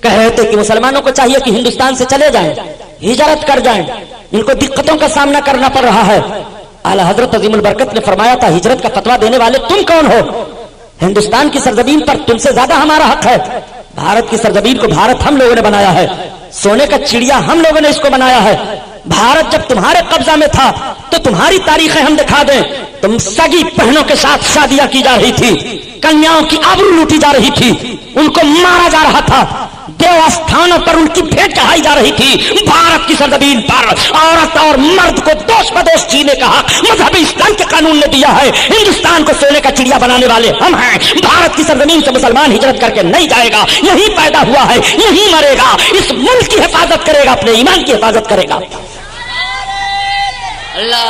کہہ رہے تھے کہ مسلمانوں کو چاہیے کہ ہندوستان سے چلے جائیں، ہجرت کر جائیں، ان کو دقتوں کا سامنا کرنا پڑ رہا ہے۔ اعلیٰ حضرت عظیم البرکت نے فرمایا تھا ہجرت کا فتویٰ دینے والے تم کون ہو؟ ہندوستان کی سرزمین پر تم سے زیادہ ہمارا حق ہے، بھارت کی سرزمین کو بھارت ہم لوگوں نے بنایا ہے، سونے کا چڑیا ہم لوگوں نے اس کو بنایا ہے، بھارت جب تمہارے قبضہ میں تھا تو تمہاری تاریخیں ہم دکھا دیں، تم سگی بہنوں کے ساتھ شادیاں کی جا رہی تھی، کنیاؤں کی آبرو لوٹی جا رہی تھی، ان کو مارا جا رہا تھا، دیو استھانوں پر ان کی بھیٹ چڑھائی جا رہی تھی۔ بھارت کی سرزمین پر عورت اور مرد کو دوش بدوش جینے کا حق مذہبی اسلام کے قانون نے دیا ہے۔ ہندوستان کو سونے کا چڑیا بنانے والے ہم ہیں، بھارت کی سرزمین سے مسلمان ہجرت کر کے نہیں جائے گا، یہی پیدا ہوا ہے، یہی مرے گا، اس ملک کی حفاظت کرے گا، اپنے ایمان کی حفاظت کرے گا۔ اللہ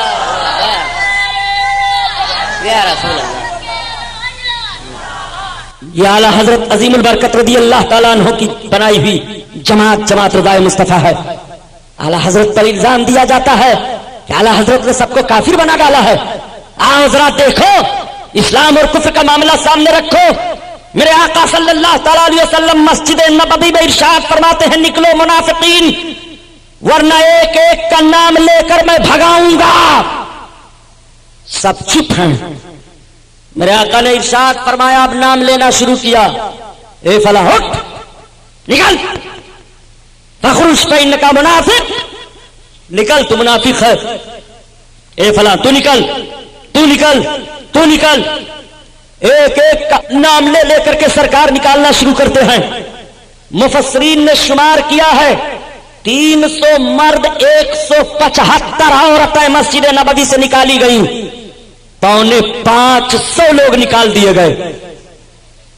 یا رسول اللہ۔ یہ اعلیٰ حضرت عظیم البرکت رضی اللہ تعالیٰ عنہ کی بنائی ہوئی جماعت رضائے مصطفیٰ ہے۔ اعلیٰ حضرت پر الزام دیا جاتا ہے کہ اعلیٰ حضرت نے سب کو کافر بنا ڈالا ہے۔ آؤ ذرا دیکھو، اسلام اور کفر کا معاملہ سامنے رکھو۔ میرے آقا صلی اللہ تعالیٰ علیہ وسلم مسجد نبوی میں ارشاد فرماتے ہیں نکلو منافقین ورنہ ایک ایک کا نام لے کر میں بھگاؤں گا۔ سب چپ ہیں۔ میرے آقا نے ارشاد فرمایا، اب نام لینا شروع کیا، اے فلاں اٹھ نکل، فخرج فإنک منافق، نکل تو منافق ہے، اے فلاں تو نکل، تو نکل، تو نکل، ایک ایک کا نام لے لے کر کے سرکار نکالنا شروع کرتے ہیں۔ مفسرین نے شمار کیا ہے 300 مرد 175 عورتیں مسجد نبوی سے نکالی گئیں، 550 لوگ نکال دیے گئے،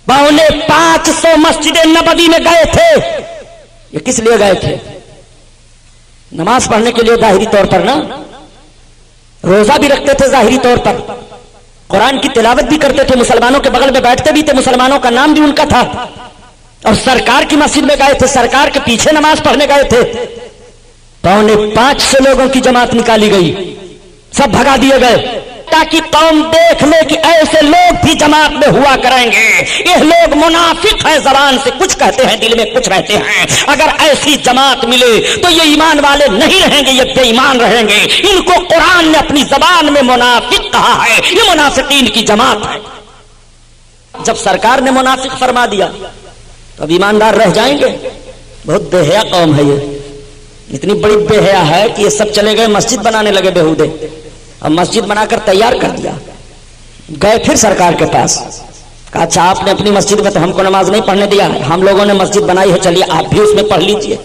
550 مسجد نبوی میں گئے تھے۔ یہ کس لیے گئے تھے؟ نماز پڑھنے کے لیے ظاہری طور پر نا، روزہ بھی رکھتے تھے ظاہری طور پر، قرآن کی تلاوت بھی کرتے تھے، مسلمانوں کے بغل میں بیٹھتے بھی تھے، مسلمانوں کا نام بھی ان کا تھا، اور سرکار کی مسجد میں گئے تھے، سرکار کے پیچھے نماز پڑھنے گئے تھے۔ 550 لوگوں کی جماعت نکالی گئی، سب بھگا دیے گئے تاکہ قوم دیکھ لے کہ ایسے لوگ بھی جماعت میں ہوا کریں گے، یہ لوگ منافق ہیں، زبان سے کچھ کہتے ہیں دل میں کچھ رہتے ہیں، اگر ایسی جماعت ملے تو یہ ایمان والے نہیں رہیں گے، یہ بے ایمان رہیں گے۔ ان کو قرآن نے اپنی زبان میں منافق کہا ہے، یہ منافقین کی جماعت ہے۔ جب سرکار نے منافق فرما دیا تو اب ایماندار رہ جائیں گے؟ بہت بے حیا قوم ہے، یہ اتنی بڑی بے حیا ہے کہ یہ سب چلے گئے مسجد بنانے لگے بیہودے، اب مسجد بنا کر تیار کر دیا، گئے پھر سرکار کے پاس، کہا اچھا آپ نے اپنی مسجد میں تو ہم کو نماز نہیں پڑھنے دیا ہے، ہم لوگوں نے مسجد بنائی ہے، چلیے آپ بھی اس میں پڑھ لیجئے۔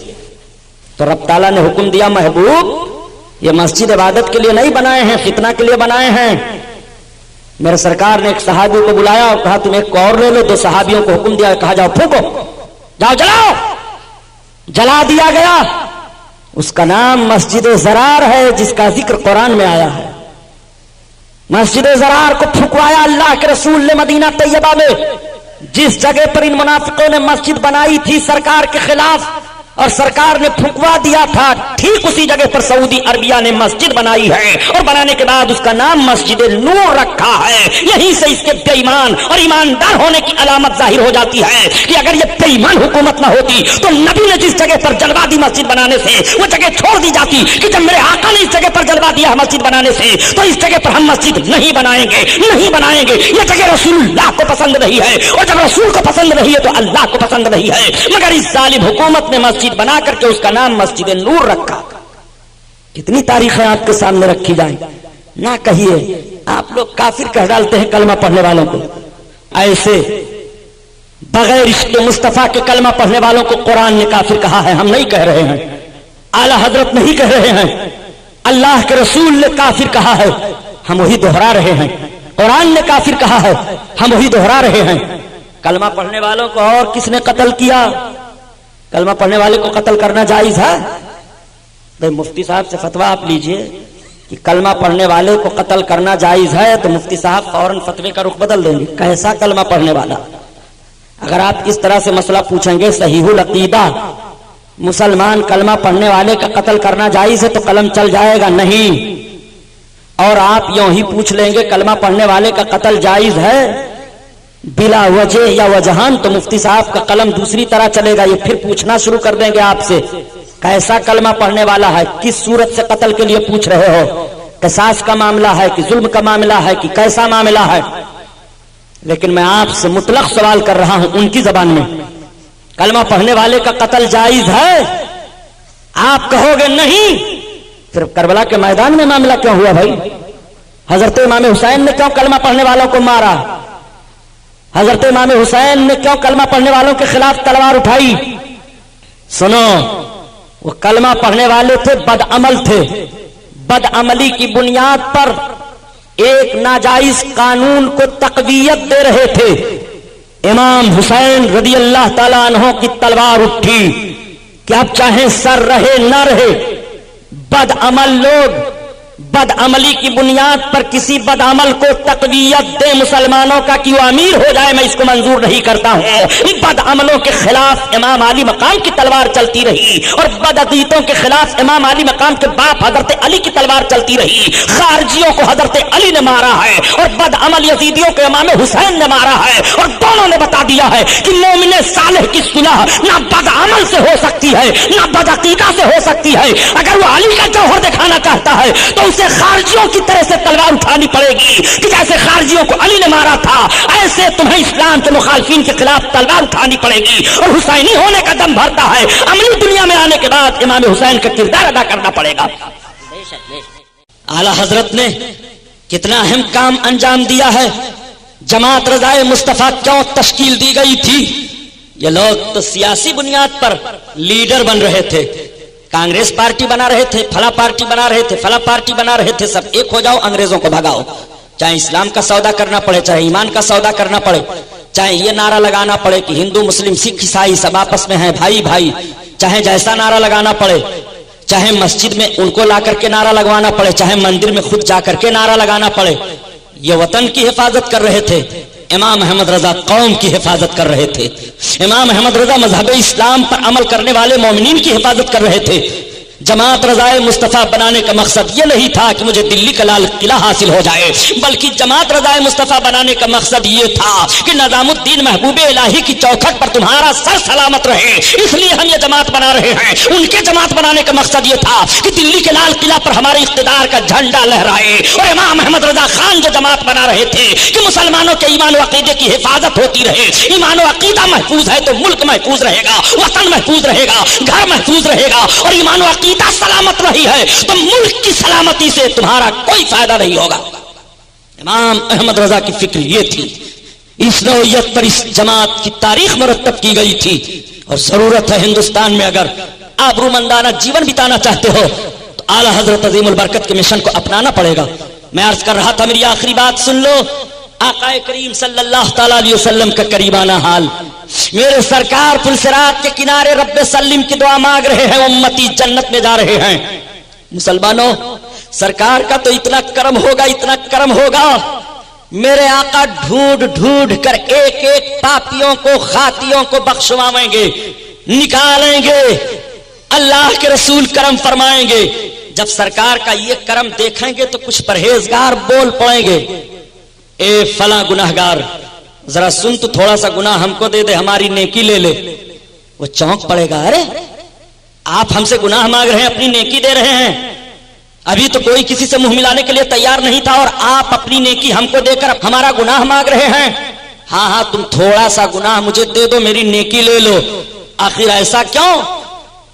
تو رب تعالیٰ نے حکم دیا محبوب یہ مسجد عبادت کے لیے نہیں بنائے ہیں، فتنہ کے لیے بنائے ہیں۔ میرے سرکار نے ایک صحابی کو بلایا اور کہا تم ایک اور لے لو، 2 صحابیوں کو حکم دیا، کہا جاؤ پھونکو، جاؤ جلاؤ، جلا دیا گیا۔ اس کا نام مسجد زرار ہے، جس کا ذکر قرآن میں آیا ہے۔ مسجد زرار کو پھکوایا اللہ کے رسول نے مدینہ طیبہ میں، جس جگہ پر ان منافقوں نے مسجد بنائی تھی سرکار کے خلاف اور سرکار نے پھکوا دیا تھا، ٹھیک اسی جگہ پر سعودی عربیہ نے مسجد بنائی ہے، اور بنانے کے بعد اس کا نام مسجد نور رکھا ہے۔ یہیں سے اس کے بے ایمان اور ایماندار ہونے کی علامت ظاہر ہو جاتی ہے کہ اگر یہ بے ایمان حکومت نہ ہوتی تو نبی نے جس جگہ پر جلوا دی مسجد بنانے سے وہ جگہ چھوڑ دی جاتی کہ جب میرے آقا نے اس جگہ پر جلوا دیا مسجد بنانے سے تو اس جگہ پر ہم مسجد نہیں بنائیں گے، نہیں بنائیں گے، یہ جگہ رسول اللہ کو پسند نہیں ہے، اور جب رسول کو پسند نہیں ہے تو اللہ کو پسند نہیں ہے۔ مگر اس ظالم حکومت نے مسجد مسجد بنا کر کے اس کا نام مسجد نور رکھا. کتنی تاریخیں آپ کے سامنے رکھی جائیں. نہ کہیے آپ لوگ کافر کہہ ڈالتے ہیں کلمہ پڑھنے والوں کو. ایسے بغیر عشق مصطفیٰ کے کلمہ پڑھنے والوں کو قرآن نے کافر کہا ہے. ہم نہیں کہہ رہے ہیں, اعلی حضرت نہیں کہہ رہے ہیں, اللہ کے رسول نے کافر کہا ہے, ہم وہی دوہرا رہے ہیں. قرآن نے کافر کہا ہے, ہم وہی دوہرا رہے ہیں. کلمہ پڑھنے والوں کو اور کس نے قتل کیا؟ کلمہ پڑھنے والے کو قتل کرنا جائز ہے؟ بھائی مفتی صاحب سے فتویٰ آپ لیجئے کہ کلمہ پڑھنے والے کو قتل کرنا جائز ہے, تو مفتی صاحب فوراً فتوے کا رخ بدل دیں گے. کیسا کلمہ پڑھنے والا؟ اگر آپ اس طرح سے مسئلہ پوچھیں گے صحیح العقیدہ مسلمان کلمہ پڑھنے والے کا قتل کرنا جائز ہے تو قلم چل جائے گا. نہیں. اور آپ یوں ہی پوچھ لیں گے کلمہ پڑھنے والے کا قتل جائز ہے بلا وجہ یا وجہان, تو مفتی صاحب کا قلم دوسری طرح چلے گا. یہ پھر پوچھنا شروع کر دیں گے آپ سے کیسا کلمہ پڑھنے والا ہے, کس صورت سے قتل کے لیے پوچھ رہے ہو, قصاص کا معاملہ ہے کہ ظلم کا معاملہ ہے کہ کیسا معاملہ ہے. لیکن میں آپ سے مطلق سوال کر رہا ہوں ان کی زبان میں, کلمہ پڑھنے والے کا قتل جائز ہے؟ آپ کہو گے نہیں. پھر کربلا کے میدان میں معاملہ کیوں ہوا بھائی؟ حضرت امام حسین نے کیوں کلمہ پڑھنے والوں کو مارا؟ حضرت امام حسین نے کیوں کلمہ پڑھنے والوں کے خلاف تلوار اٹھائی؟ سنو, وہ کلمہ پڑھنے والے تھے, بد عمل تھے. بد عملی کی بنیاد پر ایک ناجائز قانون کو تقویت دے رہے تھے. امام حسین رضی اللہ تعالیٰ عنہ کی تلوار اٹھی کہ اب چاہے سر رہے نہ رہے, بد عمل لوگ بد عملی کی بنیاد پر کسی بد عمل کو تقویت دے مسلمانوں کا کہ وہ امیر ہو جائے, میں اس کو منظور نہیں کرتا ہوں. بد عملوں کے خلاف امام علی مقام کی تلوار چلتی رہی, اور بد عقیدوں کے خلاف امام علی مقام کے باپ حضرت علی کی تلوار چلتی رہی. خارجیوں کو حضرت علی نے مارا ہے, اور بد عمل یزیدیوں کو امام حسین نے مارا ہے, اور دونوں نے بتا دیا ہے کہ مومن صالح کی صلح نہ بد عمل سے ہو سکتی ہے نہ بد عقیدہ سے ہو سکتی ہے. اگر وہ علی کا جوہر دکھانا چاہتا ہے تو اسے خارجیوں کی طرح سے تلوار اٹھانی پڑے گی کہ جیسے خارجیوں کو علی نے مارا تھا, ایسے تمہیں اسلام کے مخالفین کے خلاف تلوار اٹھانی پڑے گی. اور حسینی ہونے کا دم بھرتا ہے, عملی دنیا میں آنے کے بعد امام حسین کا کردار ادا کرنا پڑے گا. اعلی حضرت نے کتنا اہم کام انجام دیا ہے. جماعت رضائے مصطفیٰ کیوں تشکیل دی گئی تھی؟ یہ لوگ تو سیاسی بنیاد پر لیڈر بن رہے تھے. کانگریس پارٹی بنا رہے تھے, فلاں پارٹی بنا رہے تھے, فلاں پارٹی بنا رہے تھے. سب ایک ہو جاؤ, انگریزوں کو بھگاؤ. چاہے اسلام کا سودا کرنا پڑے, چاہے ایمان کا سودا کرنا پڑے, چاہے یہ نعرہ لگانا پڑے کہ ہندو مسلم سکھ عیسائی سب آپس میں ہیں بھائی بھائی, چاہے جیسا نعرہ لگانا پڑے, چاہے مسجد میں ان کو لا کر کے نعرہ لگوانا پڑے, چاہے مندر میں خود جا کر کے نعرہ لگانا پڑے. یہ وطن کی حفاظت کر رہے تھے, امام احمد رضا قوم کی حفاظت کر رہے تھے. امام احمد رضا مذہب اسلام پر عمل کرنے والے مومنین کی حفاظت کر رہے تھے. جماعت رضائے مصطفیٰ بنانے کا مقصد یہ نہیں تھا کہ مجھے دلی کا لال قلعہ حاصل ہو جائے, بلکہ جماعت رضائے مصطفیٰ بنانے کا مقصد یہ تھا کہ نظام الدین محبوب الہی کی چوکھٹ پر تمہارا سر سلامت رہے. اس لیے ہم یہ جماعت بنا رہے ہیں. ان کے جماعت بنانے کا مقصد یہ تھا کہ دلی کے لال قلعہ پر ہمارے اقتدار کا جھنڈا لہرائے. اور امام احمد رضا خان جو جماعت بنا رہے تھے کہ مسلمانوں کے ایمان و عقیدے کی حفاظت ہوتی رہے. ایمان و عقیدہ محفوظ ہے تو ملک محفوظ رہے گا, وطن محفوظ رہے گا, گھر محفوظ رہے گا. اور ایمان و عقیدہ سلامت رہی ہے تو ملک کی سلامتی سے تمہارا کوئی فائدہ نہیں ہوگا. امام احمد رضا کی فکر یہ تھی. اس نوعیت پر اس جماعت کی تاریخ مرتب کی گئی تھی. اور ضرورت ہے ہندوستان میں اگر آبرومندانہ جیون بتانا چاہتے ہو تو اعلی حضرت عظیم البرکت کے مشن کو اپنانا پڑے گا. میں عرض کر رہا تھا, میری آخری بات سن لو. آقا کریم صلی اللہ تعالی علیہ وسلم کا قریبانہ حال, میرے سرکار پلسرات کے کنارے رب سلم کی دعا مانگ رہے ہیں, امتی جنت میں جا رہے ہیں. مسلمانوں, سرکار کا تو اتنا کرم ہوگا, اتنا کرم ہوگا, میرے آقا ڈھونڈ ڈھونڈ کر ایک ایک پاپیوں کو خاطیوں کو بخشوائیں گے, نکالیں گے. اللہ کے رسول کرم فرمائیں گے. جب سرکار کا یہ کرم دیکھیں گے تو کچھ پرہیزگار بول پڑیں گے, اے فلاں گناہگار ذرا سن تو, تھوڑا سا گناہ ہم کو دے دے, ہماری نیکی لے لے. وہ چونک پڑے گا, ارے آپ ہم سے گناہ مانگ رہے ہیں, اپنی نیکی دے رہے ہیں. ابھی تو کوئی کسی سے منہ ملانے کے لیے تیار نہیں تھا, اور آپ اپنی نیکی ہم کو دے کر ہمارا گناہ مانگ رہے ہیں. ہاں تم تھوڑا سا گناہ مجھے دے دو, میری نیکی لے لو. آخر ایسا کیوں؟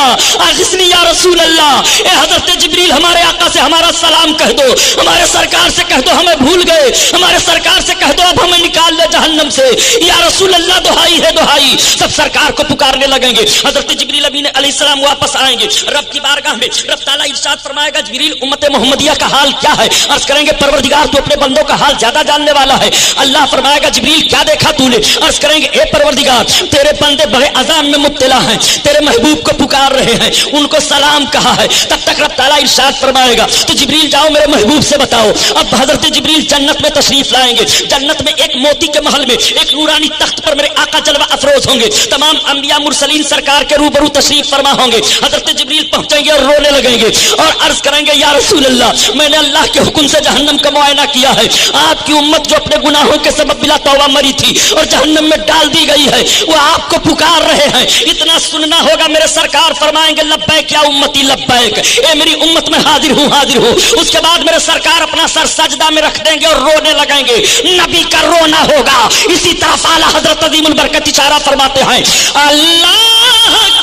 اغثنی یا رسول اللہ، اے حضرت جبریل ہمارے آقا سے ہمارا سلام کہہ دو، ہمارے سرکار سے کہہ دو ہمیں بھول گئے، ہمارے سرکار سے کہہ دو اب ہمیں نکال لے جہنم سے، یا رسول اللہ دہائی ہے دہائی۔ سب سرکار کو پکارنے لگیں گے۔ حضرت جبریل امین علیہ السلام واپس آئیں گے رب کی بارگاہ میں، رب تعالیٰ ارشاد فرمائے گا جبریل امت محمدیہ کا حال کیا ہے؟ عرض کریں گے پروردگار تو اپنے بندوں کا حال زیادہ جاننے والا ہے۔ اللہ فرمائے گا جبریل کیا دیکھا تو نے؟ عرض کریں گے اے پروردگار تیرے بندے بڑے عذاب میں مبتلا ہیں، تیرے محبوب کو پکار رہے ہیں، ان کو سلام کہا ہے۔ تب تک رب تعالیٰ ارشاد فرمائے گا تو جبریل جاؤ میرے محبوب سے بتاؤ۔ اب حضرت جبریل جنت میں تشریف لائیں گے، جنت میں ایک موتی کے محل میں ایک نورانی تخت پر میرے آقا جلوہ افروز ہوں گے، تمام انبیاء مرسلین سرکار کے روبرو تشریف فرما ہوں گے۔ حضرت جبریل پہنچیں گے اور رونے لگیں گے اور عرض کریں گے یا رسول اللہ میں نے اللہ کے حکم سے جہنم کا معائنہ کیا ہے، آپ کی امت جو اپنے گناہوں کے سبب بلا توبہ مری تھی اور جہنم میں ڈال دی گئی ہے وہ آپ کو پکار رہے ہیں، اتنا سننا ہوگا۔ میرے سرکار فرمائیں گے لبیک یا امتی لبیک، اے میری امت میں حاضر ہوں حاضر ہوں۔ اس کے بعد میرے سرکار اپنا سر سجدہ میں رکھ دیں گے اور رونے لگیں گے، نبی کا رونا ہوگا۔ اسی طرف اعلیٰ حضرت عظیم البرکت اشارہ فرماتے ہیں اللہ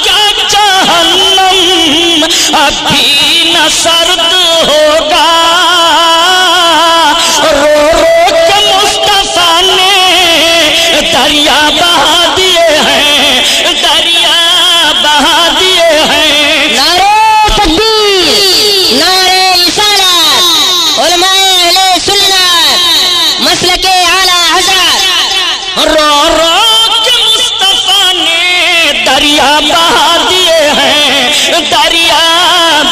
کا جہنم ابھی نہ سرد ہوگا، رو رو کے مصطفیٰ نے دریا بہا دیے ہیں، دریا بہا دیے ہیں۔ نعرہ تکبیر، نعرہ رسالت، علماء اہل سنت، مسلک اعلیٰ حضرت، رو رو کے مصطفیٰ نے دریا بہا دیے ہیں، دریا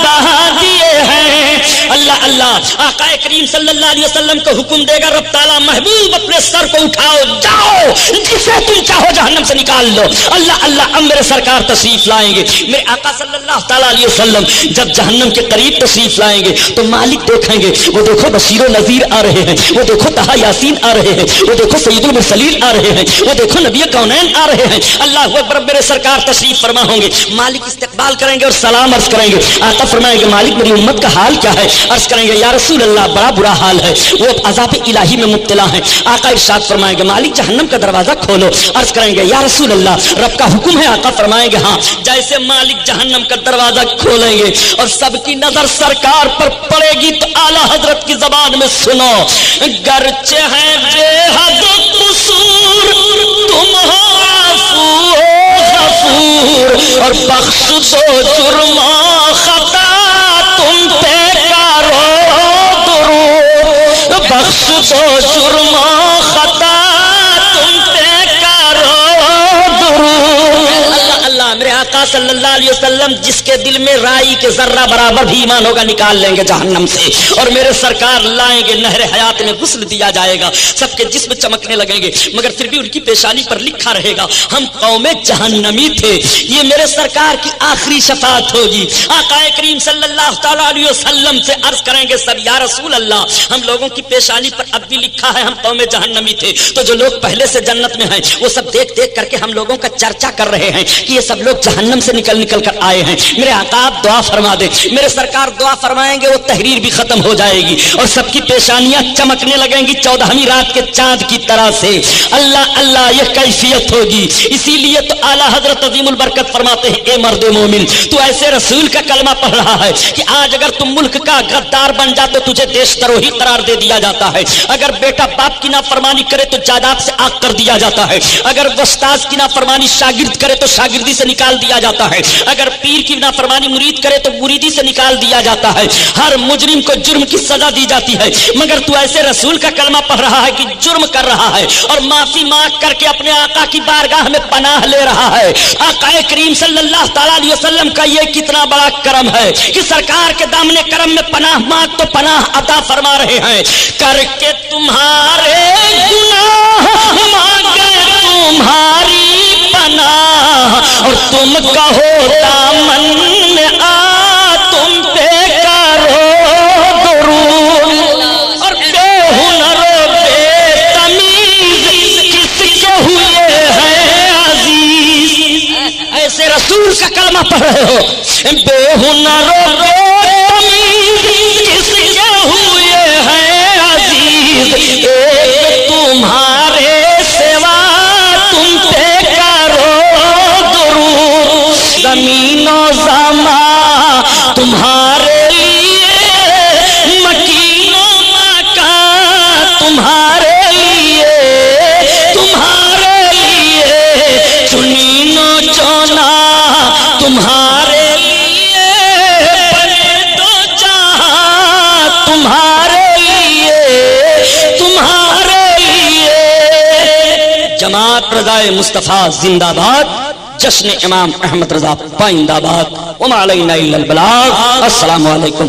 بہا دیے ہیں۔ اللہ اللہ آقا کریم صلی اللہ علیہ وسلم کو حکم دے گا رب تعالیٰ محبوب اپنے سر کو اٹھاؤ، جاؤ جسے تم چاہو جہنم سے نکال لو۔ اللہ اللہ اب میرے سرکار تشریف لائیں گے، میرے آقا صلی اللہ تعالیٰ علیہ وسلم جب جہنم کے قریب تشریف لائیں گے تو مالک دیکھیں گے، وہ دیکھو بشیر و نذیر آ رہے ہیں، وہ دیکھو طہ یاسین آ رہے ہیں، وہ دیکھو سید المرسلین آ رہے ہیں، وہ دیکھو نبی کونین آ رہے ہیں۔ اللہ اکبر میرے سرکار تشریف فرما ہوں گے، مالک استقبال کریں گے اور سلام عرض کریں گے۔ آقا فرمائیں گے مالک میری امت کا حال کیا ہے؟ عرض کریں گے یا رسول اللہ بڑا برا حال ہے، وہ عذاب الہی میں مبتلا ہیں۔ آقا ارشاد فرمائیں گے مالک جہنم کا دروازہ کھولو۔ عرض کریں گے یا رسول اللہ رب کا حکم ہے؟ آقا فرمائیں گے ہاں۔ جیسے مالک جہنم کا دروازہ کھولیں گے اور سب کی نظر سرکار پر پڑے گی تو اعلیٰ حضرت کی زبان میں سنو، گرچہ ہے بے حد قصور تم ہو عفو غفور، اور بخش دو جرم و خطا تم پہ کرو درود، بخش دو جرم و خطا تم پہ کرو درود۔ اللہ اللہ میرے آقا صلی اللہ علیہ وسلم جس کے دل میں رائی کے ذرہ برابر بھی ایمان ہوگا نکال لیں گے جہنم سے، اور میرے سرکار لائیں گے، نہر حیات میں غسل دیا جائے گا، سب کے جسم چمکنے لگیں گے، مگر پھر بھی ان کی پیشانی پر لکھا رہے گا ہم قوم جہنمی تھے۔ یہ میرے سرکار کی آخری شفاعت ہوگی۔ آقا کریم صلی اللہ تعالیٰ علیہ وسلم سے عرض کریں گے سب یا رسول اللہ ہم لوگوں کی پیشانی پر اب بھی لکھا ہے ہم قوم جہنمی تھے، تو جو لوگ پہلے سے جنت میں ہیں وہ سب دیکھ دیکھ کر کے ہم لوگوں کا چرچا کر رہے ہیں کہ یہ سب لوگ جہنم سے نکل نکل کر آئے ہیں۔ میرے آقا آپ دعا فرما دیں، میرے سرکار دعا فرمائیں گے، وہ تحریر بھی ختم ہو جائے گی اور سب کی پیشانیاں چمکنے لگیں گی 14ویں رات کے چاند کی طرح سے۔ اللہ اللہ یہ کیفیت ہوگی۔ اسی لیے تو اعلیٰ حضرت عظیم البرکت فرماتے ہیں اے مرد مومن تو ایسے رسول کا کلمہ پڑھ رہا ہے کہ آج اگر تم ملک کا غدار بن جا تو تجھے دیش دروہی قرار دے دیا جاتا ہے، اگر بیٹا باپ کی نافرمانی کرے تو جائیداد سے آگ کر دیا جاتا ہے، اگر استاذ کی نافرمانی شاگرد کرے تو شاگردی سے نکال دیا جاتا ہے، اگر پیر کی نافرمانی مرید کرے تو مریدی سے نکال دیا جاتا ہے، ہر مجرم کو جرم کی سزا دی جاتی ہے، مگر تو ایسے رسول کا کلمہ پڑھ رہا ہے کہ جرم کر رہا ہے اور معافی مانگ کر کے اپنے آقا کی بارگاہ میں پناہ لے رہا ہے۔ آقا کریم صلی اللہ تعالیٰ علیہ وسلم کا یہ کتنا بڑا کرم ہے کہ سرکار کے دامن کرم میں پناہ مانگ تو پناہ عطا فرما رہے ہیں۔ کر کے تمہارے گناہ مانگے تمہاری پناہ، اور تم کہو دامن میں آ تم پہ کرو درود، اور بے ہنر و بے تمیز کس کے ہوئے ہیں عزیز۔ ایسے رسول کا کلمہ پڑھ رہے ہو، بے ہنر و بے تمیز کس کے ہوئے ہیں عزیز، ایک تمہارے سوا تم پہ کرو درود، زمین و زما تمہارے لیے، مکین و مکان تمہارے لیے، تمہارے لیے چنین و چونا تمہارے لیے، بنے دو جہاں تمہارے لیے، تمہارے لیے۔ جماعت رضائے مصطفیٰ زندہ باد، جشن امام احمد رضا پائندہ باد، وما علینا الا البلاغ۔ السلام علیکم۔